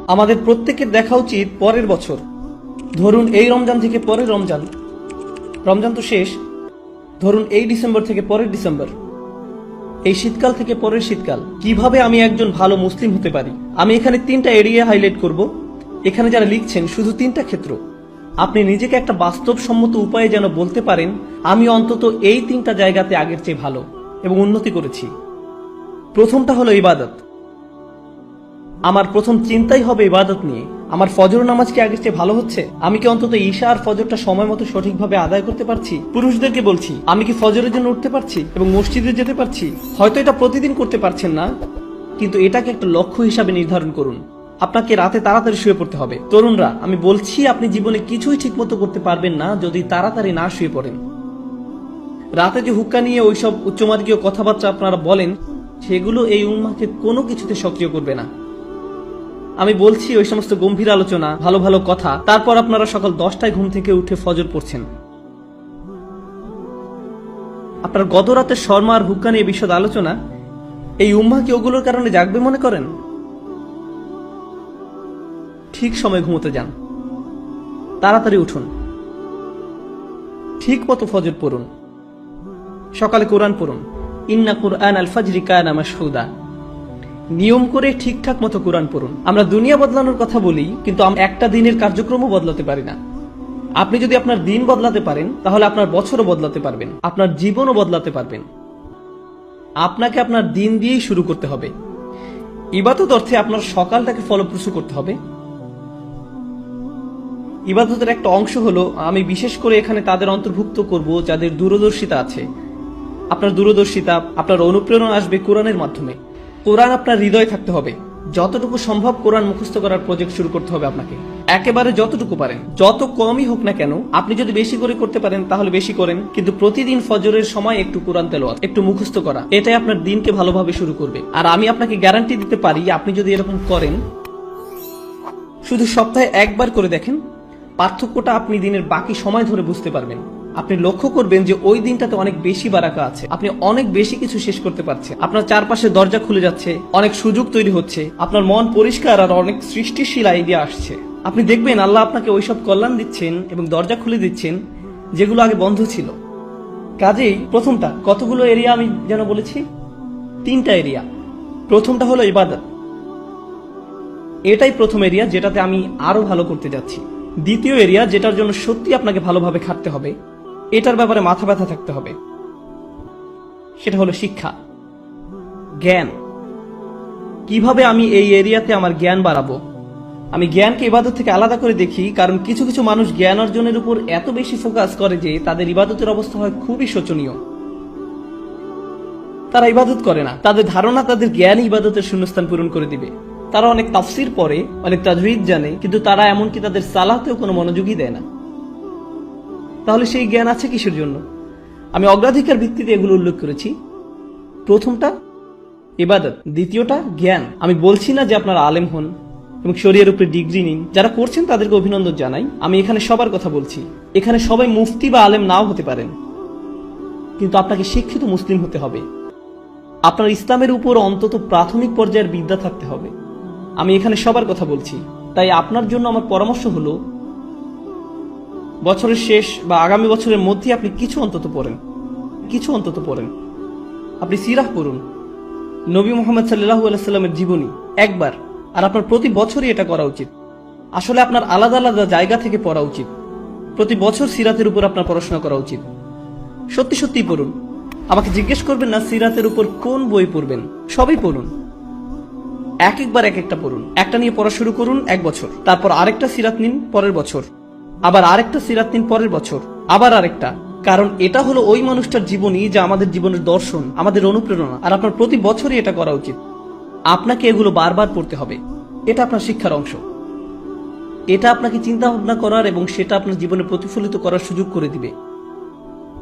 আমাদের প্রত্যেকের দেখা উচিত পরের বছর। ধরুন এই রমজান থেকে পরের রমজান, রমজান তো শেষ, ধরুন এই ডিসেম্বর থেকে পরের ডিসেম্বর, এই শীতকাল থেকে পরের শীতকাল। কিভাবে আমি একজন ভালো মুসলিম হতে পারি? আমি এখানে 3টা এরিয়া হাইলাইট করব। এখানে যারা লিখছেন শুধু 3টা ক্ষেত্র। আপনি নিজেকে একটা বাস্তবসম্মত উপায়ে যেন বলতে পারেন আমি অন্তত এই 3টা জায়গাতে আগের চেয়ে ভালো এবং উন্নতি করেছি। প্রথমটা হলো ইবাদত। আমার প্রথম চিন্তাই হবে ইবাদত নিয়ে। আমার ফজর নামাজ কি আগের চেয়ে ভালো হচ্ছে? আমি কি অন্তত ঈশা আর ফজরটা সময় মতো সঠিকভাবে আদায় করতে পারছি? পুরুষদেরকে বলছি, আমি কি ফজরের জন্য উঠতে পারছি এবং মসজিদে যেতে পারছি? হয়তো এটা প্রতিদিন করতে পারছেন না, কিন্তু এটাকে একটা লক্ষ্য হিসাবে নির্ধারণ করুন। আপনাকে রাতে তাড়াতাড়ি শুয়ে পড়তে হবে। তরুণরা, আমি বলছি আপনি জীবনে কিছুই ঠিকমতো করতে পারবেন না যদি তাড়াতাড়ি না শুয়ে পড়েন। রাতে যে হুক্কা নিয়ে ওইসব উচ্চমার্গীয় কথাবার্তা আপনারা বলেন, সেগুলো এই উম্মাহকে কোনো কিছুতে সক্রিয় করবে না। আমি বলছি ওই সমস্ত গম্ভীর আলোচনা, ভালো ভালো কথা, তারপর আপনারা সকাল 10টায় ঘুম থেকে উঠে ফজর পড়ছেন। আপনার গত রাতের শর্মা আর হুক্কা নিয়ে বিশদ আলোচনা, এই উম্মাহ কি ওগুলোর কারণে জাগবে মনে করেন? ঠিক সময় ঘুমোতে যান, তাড়াতাড়ি উঠুন, ঠিক মতো ফজর পড়ুন, সকালে কোরআন পড়ুন। ইন্না কুরআন আল ফাজরি কানা মাশহুদা। নিয়ম করে ঠিকঠাক মতো কোরআন পড়ুন। আমরা দুনিয়া বদলানোর কথা বলি, কিন্তু আমরা একটা দিনের কার্যক্রমও বদলাতে পারি না। আপনি যদি আপনার দিন বদলাতে পারেন, তাহলে আপনার বছরও বদলাতে পারবেন, আপনার জীবনও বদলাতে পারবেন। আপনাকে আপনার দিন দিয়েই শুরু করতে হবে। ইবাদত অর্থে আপনার সকালটাকে ফলপ্রসূ করতে হবে। ইবাদতের একটা অংশ হলো, আমি বিশেষ করে এখানে তাদের অন্তর্ভুক্ত করব যাদের দূরদর্শিতা আছে। আপনার দূরদর্শিতা, আপনার অনুপ্রেরণা আসবে কোরআনের মাধ্যমে। কোরআন আপনার হৃদয়ে থাকতে হবে। যতটুকু সম্ভব কোরআন মুখস্থ করার প্রজেক্ট শুরু করতে হবে আপনাকে। একেবারে যতটুকু পারেন, যত কমই হোক না কেন। আপনি যদি বেশি করে করতে পারেন তাহলে বেশি করেন, কিন্তু প্রতিদিন ফজরের সময় একটু কোরআন তেলাওয়াত, একটু মুখস্থ করা, এটাই আপনার দিনকে ভালোভাবে শুরু করবে। আর আমি আপনাকে গ্যারান্টি দিতে পারি, আপনি যদি এরকম করেন, শুধু সপ্তাহে একবার করে দেখেন, পার্থক্যটা আপনি দিনের বাকি সময় ধরে বুঝতে পারবেন। আপনি লক্ষ্য করবেন যে ওই দিনটাতে অনেক বেশি বারাকা আছে, আপনি অনেক বেশি কিছু শেষ করতে পারছেন, আপনার চারপাশে দরজা খুলে যাচ্ছে, অনেক সুযোগ তৈরি হচ্ছে, আপনার মন পরিষ্কার আর অনেক সৃষ্টিশীল আইডিয়া আসছে। আপনি দেখবেন আল্লাহ আপনাকে ওইসব কল্যাণ দিচ্ছেন এবং দরজা খুলে দিচ্ছেন যেগুলো আগে বন্ধ ছিল। কাজেই প্রথমটা, কতগুলো এরিয়া আমি যেন বলেছি? 3টা এরিয়া। প্রথমটা হলো ইবাদত। এটাই প্রথম এরিয়া যেটাতে আমি আরো ভালো করতে যাচ্ছি। দ্বিতীয় এরিয়া, যেটার জন্য সত্যি আপনাকে ভালোভাবে খাটতে হবে, এটার ব্যাপারে মাথা ব্যথা থাকতে হবে, সেটা হলো শিক্ষা, জ্ঞান। কিভাবে আমি এই এরিয়াতে আমার জ্ঞান বাড়াবো? আমি জ্ঞানকে ইবাদত থেকে আলাদা করে দেখি, কারণ কিছু কিছু মানুষ জ্ঞান অর্জনের উপর এত বেশি ফোকাস করে যে তাদের ইবাদতের অবস্থা হয় খুবই শোচনীয়। তারা ইবাদত করে না, তাদের ধারণা তাদের জ্ঞান ইবাদতের শূন্যস্থান পূরণ করে দিবে। তারা অনেক তাফসির পড়ে, অনেক তাজউইদ জানে, কিন্তু তারা এমনকি তাদের সালাতেও কোনো মনোযোগই দেয় না। তাহলে সেই জ্ঞান আছে কিসের জন্য? আমি অগ্রাধিকার ভিত্তিতে এগুলো উল্লেখ করেছি। প্রথমটা ইবাদত, দ্বিতীয়টা জ্ঞান। আমি বলছি না যে আপনারা আলেম হন এবং শরীয়তের উপরে ডিগ্রি নিন। যারা করছেন তাদেরকে অভিনন্দন জানাই। আমি এখানে সবার কথা বলছি। এখানে সবাই মুফতি বা আলেম নাও হতে পারেন, কিন্তু আপনাকে শিক্ষিত মুসলিম হতে হবে। আপনার ইসলামের উপর অন্তত প্রাথমিক পর্যায়ের বিদ্যা থাকতে হবে। আমি এখানে সবার কথা বলছি। তাই আপনার জন্য আমার পরামর্শ হলো, বছরের শেষ বা আগামী বছরের মধ্যে আপনি কিছু অন্তত পড়েন। আপনি সিরাহ পড়ুন, নবী মুহাম্মদ সাল্লাল্লাহু আলাইহি সাল্লামের জীবনী একবার। আর আপনার প্রতি বছরই এটা করা উচিত। আসলে আপনার আলাদা আলাদা জায়গা থেকে পড়া উচিত। প্রতি বছর সিরাতের উপর আপনার পড়াশোনা করা উচিত। সত্যি সত্যি পড়ুন। আমাকে জিজ্ঞেস করবেন না সিরাতের উপর কোন বই পড়বেন, সবই পড়ুন। একবার এক একটা পড়ুন। একটা নিয়ে পড়া শুরু করুন 1 বছর, তারপর আরেকটা সিরাত নিন পরের বছর, আবার আরেকটা সিরাত নিন পরের বছর, আবার আরেকটা। কারণ এটা হলো ওই মানুষটার জীবনী যা আমাদের জীবনের দর্শন, আমাদের অনুপ্রেরণা। আর আপনার প্রতি বছরই এটা করা উচিত। আপনাকে এগুলো বারবার পড়তে হবে। এটা আপনার শিক্ষার অংশ। এটা আপনাকে চিন্তা ভাবনা করার এবং সেটা আপনার জীবনে প্রতিফলিত করার সুযোগ করে দিবে,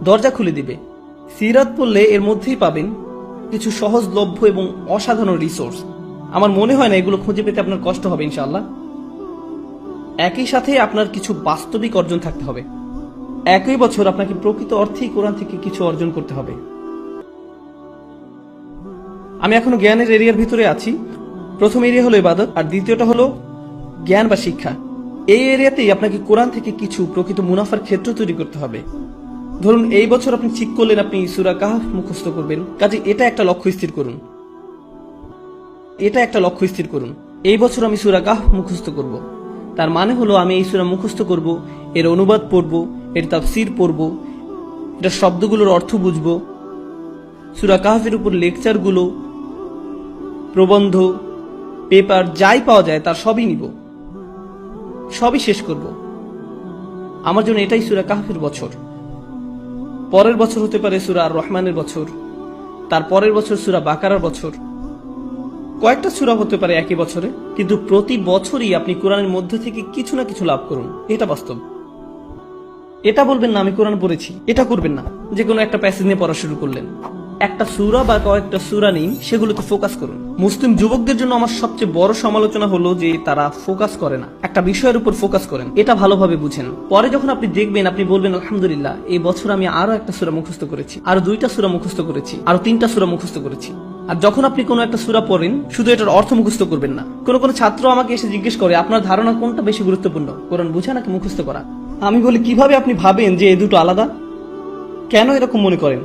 দরজা খুলে দিবে। সিরাত পড়লে এর মধ্যেই পাবেন কিছু সহজলভ্য এবং অসাধারণ রিসোর্স। আমার মনে হয় না এগুলো খুঁজে পেতে আপনার কষ্ট হবে ইনশাআল্লাহ। একই সাথে আপনার কিছু বাস্তবিক অর্জন থাকতে হবে। একই বছর আপনাকে প্রকৃত অর্থেই কোরআন থেকে কিছু অর্জন করতে হবে। আমি এখনো জ্ঞানের এরিয়ার ভিতরে আছি। প্রথম এরিয়া হলো ইবাদত, আর দ্বিতীয়টা হলো জ্ঞান বা শিক্ষা। এই এরিয়াতেই আপনাকে কোরআন থেকে কিছু প্রকৃত মুনাফার ক্ষেত্র তৈরি করতে হবে। ধরুন এই বছর আপনি ঠিক করলেন আপনি সূরা কাহফ মুখস্থ করবেন, কাজে এটা একটা লক্ষ্য স্থির করুন। এই বছর আমি সূরা কাহফ মুখস্থ করব। তার মানে হলো আমি এই সূরা মুখস্থ করব, এর অনুবাদ পড়ব, এর তাফসীর পড়ব, এটা শব্দগুলোর অর্থ বুঝব, সূরা কাহফের উপর লেকচারগুলো, প্রবন্ধ, পেপার যাই পাওয়া যায় তার সবই নিব, সবই শেষ করব। আমার জন্য এটাই সূরা কাহফের বছর। পরের বছর হতে পারে সূরা আর রহমানের বছর, তার পরের বছর সূরা বাকারার বছর, কয়েকটা সূরা হতে পারে একই বছরে, কিন্তু প্রতি বছরই আপনি কোরআনের মধ্যে থেকে কিছু না কিছু লাভ করুন। এটা বাস্তব। এটা বলবেন না আমি কোরআন পড়েছি, এটা করবেন না যে কোনো একটা প্যাসেজ নিয়ে পড়া শুরু করলেন। একটা সূরা বা কয়েকটা সূরা নিন, সেগুলোতে ফোকাস করুন। মুসলিম যুবকদের জন্য আমার সবচেয়ে বড় সমালোচনা হলো যে তারা ফোকাস করে না, একটা বিষয়ের উপর ফোকাস করেন। এটা ভালোভাবে বুঝেন, পরে যখন আপনি দেখবেন আপনি বলবেন আলহামদুলিল্লাহ এই বছর আমি আরো একটা সূরা মুখস্থ করেছি, আরো 2টা সূরা মুখস্থ করেছি, আরো 3টা সূরা মুখস্থ করেছি। আর যখন আপনি কোনো একটা সূরা পড়েন শুধু এটার অর্থ মুখস্থ করবেন না। কোনো ছাত্র আমাকে এসে জিজ্ঞেস করে আপনার ধারণা কোনটা বেশি গুরুত্বপূর্ণ, কোরআন বোঝা নাকি মুখস্থ করা? আমি বলি কিভাবে আপনি ভাবেন যে এই দুটো আলাদা? কেন এরকম মনে করেন?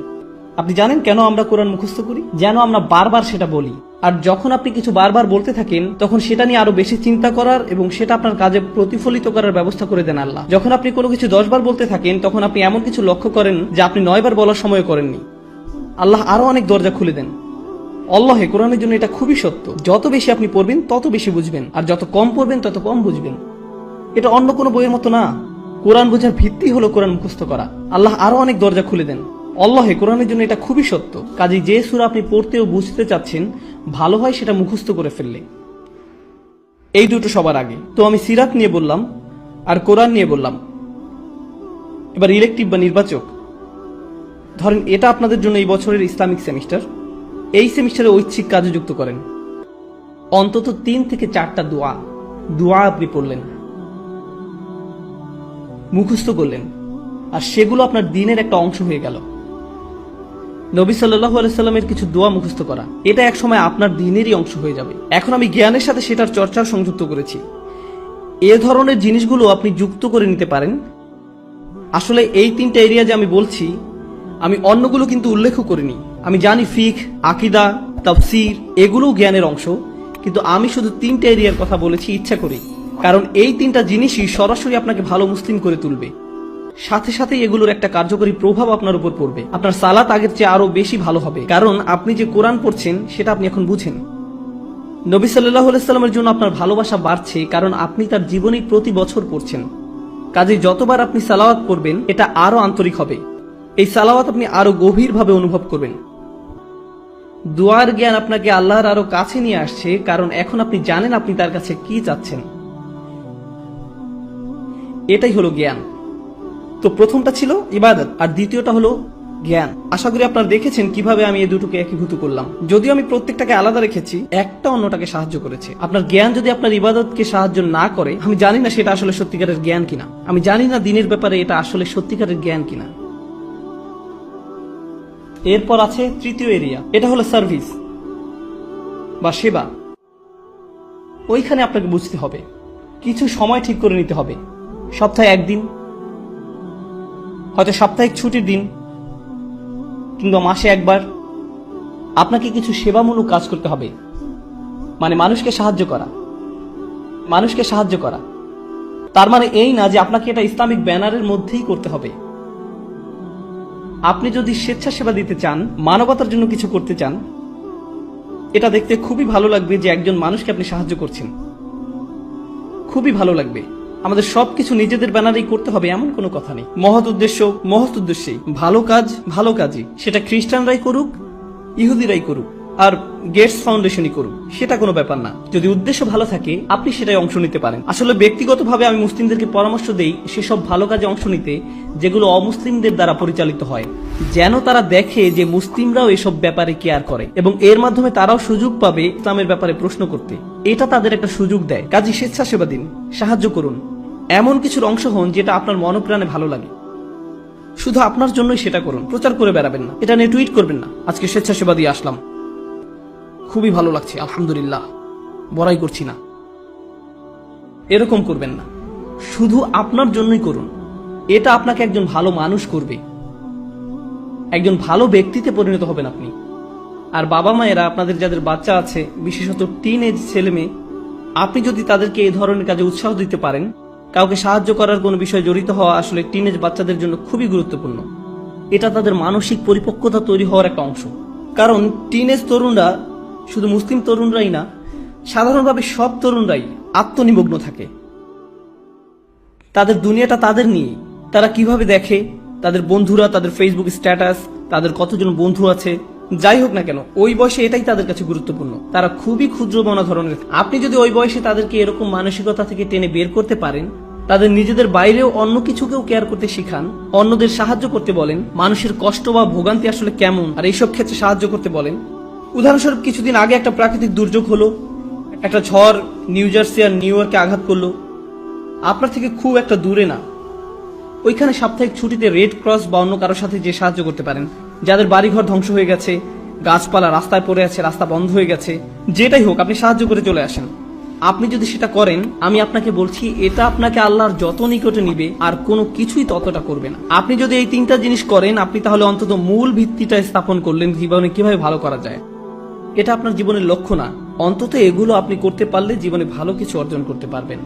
আপনি জানেন কেন আমরা কোরআন মুখস্থ করি? যেন আমরা বারবার সেটা বলি। আর যখন আপনি কিছু বারবার বলতে থাকেন তখন সেটা নিয়ে আরো বেশি চিন্তা করার এবং সেটা আপনার কাজে প্রতিফলিত করার ব্যবস্থা করে দেন আল্লাহ। যখন আপনি কোনো কিছু 10 বার বলতে থাকেন তখন আপনি এমন কিছু লক্ষ্য করেন যা আপনি 9 বার বলার সময় করেননি। আল্লাহ আরো অনেক দরজা খুলে দেন। আল্লাহে কোরআনের জন্য এটা খুবই সত্য। যত বেশি আপনি পড়বেন তত বেশি বুঝবেন, আর যত কম পড়বেন তত কম বুঝবেন। এটা অন্য কোনো বইয়ের মতো না। কোরআন বোঝার ভিত্তি হলো কোরআন মুখস্থ করা। আল্লাহ আরো অনেক দরজা খুলে দেন। আল্লাহে কোরআনের জন্য এটা খুবই সত্য। কাজেই যে সূরা আপনি পড়তে ও বুঝতে চাচ্ছেন ভালো হয় সেটা মুখস্থ করে ফেললে। এই দুটো সবার আগে। তো আমি সিরাত নিয়ে বললাম আর কোরআন নিয়ে বললাম। এবার ইলেকটিভ বা নির্বাচক। ধরেন এটা আপনাদের জন্য এই বছরের ইসলামিক সেমিস্টার। এই সেমিস্টারে ঐচ্ছিক কাজে যুক্ত করেন। অন্তত 3 থেকে 4টা দোয়া আপনি পড়লেন, মুখস্থ করলেন, আর সেগুলো আপনার দিনের একটা অংশ হয়ে গেল। নবী সাল্লাল্লাহু আলাইহি সাল্লামের কিছু দোয়া মুখস্থ করা, এটা এক সময় আপনার দিনেরই অংশ হয়ে যাবে। এখন আমি জ্ঞানের সাথে সেটার চর্চার সংযুক্ত করেছি। এ ধরনের জিনিসগুলো আপনি যুক্ত করে নিতে পারেন। আসলে এই 3টা এরিয়া যে আমি বলছি, আমি অন্যগুলো কিন্তু উল্লেখ করিনি। আমি জানি ফিকহ, আকীদা, তাফসীর এগুলোও জ্ঞানের অংশ, কিন্তু আমি শুধু 3টা এরিয়ার কথা বলেছি ইচ্ছা করি, কারণ এই 3টা জিনিসই সরাসরি আপনাকে ভালো মুসলিম করে তুলবে। সাথে সাথে এগুলোর একটা কার্যকরী প্রভাব আপনার উপর পড়বে। আপনার সালাত আগের চেয়ে আরো বেশি ভালো হবে, কারণ আপনি যে কোরআন পড়ছেন সেটা আপনি এখন বুঝেন। নবী সাল্লাল্লাহু আলাইহি সাল্লামের জন্য আপনার ভালোবাসা বাড়ছে, কারণ আপনি তার জীবনী প্রতি বছর পড়ছেন। কাজেই যতবার আপনি সালাওয়াত পড়বেন এটা আরো আন্তরিক হবে। এই সালাওয়াত আপনি আরো গভীরভাবে অনুভব করবেন। দুয়ার জ্ঞান আপনাকে আল্লাহর আরো কাছে নিয়ে আসছে, কারণ এখন আপনি জানেন আপনি তার কাছে কি চাচ্ছেন। এটাই হলো জ্ঞান। তো প্রথমটা ছিল ইবাদত আর দ্বিতীয়টা হলো জ্ঞান। আশা করি আপনারা দেখেছেন কিভাবে আমি এই দুটোকে একীভূত করলাম। যদিও আমি প্রত্যেকটাকে আলাদা রেখেছি, একটা অন্যটাকে সাহায্য করেছে। আপনার জ্ঞান যদি আপনার ইবাদতকে সাহায্য না করে, আমি জানি না সেটা আসলে সত্যিকারের জ্ঞান কিনা। আমি জানি না দিনের ব্যাপারে এটা আসলে সত্যিকারের জ্ঞান কিনা। এরপর আছে তৃতীয় এরিয়া, এটা হলো সার্ভিস বা সেবা। ওইখানে আপনাকে বুঝতে হবে, কিছু সময় ঠিক করে নিতে হবে। সপ্তাহে 1 দিন, হয়তো সাপ্তাহিক ছুটির দিন, কিংবা মাসে 1 বার আপনাকে কিছু সেবামূলক কাজ করতে হবে। মানে মানুষকে সাহায্য করা। তার মানে এই না যে আপনাকে এটা ইসলামিক ব্যানারের মধ্যেই করতে হবে। আপনি যদি স্বেচ্ছাসেবা দিতে চান, মানবতার জন্য কিছু করতে চান, এটা দেখতে খুবই ভালো লাগবে যে একজন মানুষকে আপনি সাহায্য করছেন। খুবই ভালো লাগবে। আমাদের সবকিছু নিজেদের ব্যানারেই করতে হবে এমন কোনো কথা নেই। মহৎ উদ্দেশ্যেই ভালো কাজই, সেটা খ্রিস্টানরাই করুক, ইহুদিরাই করুক, আর গেটস ফাউন্ডেশনই করুক, সেটা কোনো ব্যাপার না। যদি উদ্দেশ্য ভালো থাকে আপনি সেটাই অংশ নিতে পারেন। আসলে ব্যক্তিগতভাবে আমি মুসলিমদেরকে পরামর্শ দেই সেসব ভালো কাজে অংশ নিতে যেগুলো অমুসলিমদের দ্বারা পরিচালিত হয়, যেন তারা দেখে যে মুসলিমরাও এসব ব্যাপারে কেয়ার করে এবং এর মাধ্যমে তারাও সুযোগ পাবে ইসলামের ব্যাপারে প্রশ্ন করতে। এটা তাদের একটা সুযোগ দেয়। কাজী স্বেচ্ছাসেবা দিন, সাহায্য করুন, এমন কিছুর অংশ হন যেটা আপনার মনপ্রাণে ভালো লাগে। শুধু আপনার জন্যই সেটা করুন, প্রচার করে বেড়াবেন না, এটা নিয়ে টুইট করবেন না আজকে স্বেচ্ছাসেবা দিয়ে আসলাম, খুবই ভালো লাগছে আলহামদুলিল্লাহ, বড়াই করছি না। এরকম করবেন না, শুধু আপনার জন্যই করুন। এটা আপনাকে একজন ভালো মানুষ করবে, একজন ভালো ব্যক্তিতে পরিণত হবেন আপনি। আর বাবা মায়েরা আপনাদের যাদের বাচ্চা আছে, বিশেষত টিন এজ ছেলে মেয়ে, আপনি যদি তাদেরকে এই ধরনের কাজে উৎসাহ দিতে পারেন, কাউকে সাহায্য করার কোনো বিষয়ে জড়িত হওয়া আসলে টিনেজ বাচ্চাদের জন্য খুবই গুরুত্বপূর্ণ। এটা তাদের মানসিক পরিপক্কতা তৈরি হওয়ার একটা অংশ। কারণ টিনেজ তরুণরা শুধু মুসলিম তরুণরাই না, সাধারণভাবে সব তরুণরাই আত্মনিমগ্ন থাকে। তাদের দুনিয়াটা তাদের নিয়ে। তারা কিভাবে দেখে, তাদের বন্ধুরা, তাদের ফেসবুক স্ট্যাটাস, তাদের কতজন বন্ধু আছে, যাই হোক না কেন, ওই বয়সে এটাই তাদের কাছে গুরুত্বপূর্ণ। তারা খুবই ক্ষুদ্র মনা ধরনের। আপনি যদি ওই বয়সে তাদেরকে এরকম মানসিকতা থেকে টেনে বের করতে পারেন, তাদের নিজেদের বাইরেও অন্য কিছুকেও কেয়ার করতে শিখান, অন্যদের সাহায্য করতে বলেন, মানুষের কষ্ট বা ভোগান্তি আসলে কেমন আর এইসব ক্ষেত্রে সাহায্য করতে বলেন। উদাহরণস্বরূপ কিছুদিন আগে একটা প্রাকৃতিক দুর্যোগ হলো, একটা ঝড় নিউ জার্সি আর নিউ ইয়র্কে আঘাত করলো। আপনার থেকে খুব একটা দূরে না, ওইখানে সাপ্তাহিক ছুটিতে রেড ক্রস বা অন্য কারোর সাথে যে সাহায্য করতে পারেন, যাদের বাড়িঘর ধ্বংস হয়ে গেছে, গাছপালা রাস্তায় পড়ে আছে, রাস্তা বন্ধ হয়ে গেছে, যেটাই হোক আপনি সাহায্য করে চলে আসেন। আপনি যদি সেটা করেন, আমি আপনাকে বলছি এটা আপনাকে আল্লাহর যত নিকটে নিবে আর কোনো কিছুই ততটা করবে না। আপনি যদি এই তিনটা জিনিস করেন, আপনি তাহলে অন্তত মূল ভিত্তিটা স্থাপন করলেন জীবনে কিভাবে ভালো করা যায়। এটা আপনার জীবনের লক্ষ্য না, অন্তত এগুলো আপনি করতে পারলে জীবনে ভালো কিছু অর্জন করতে পারবেন।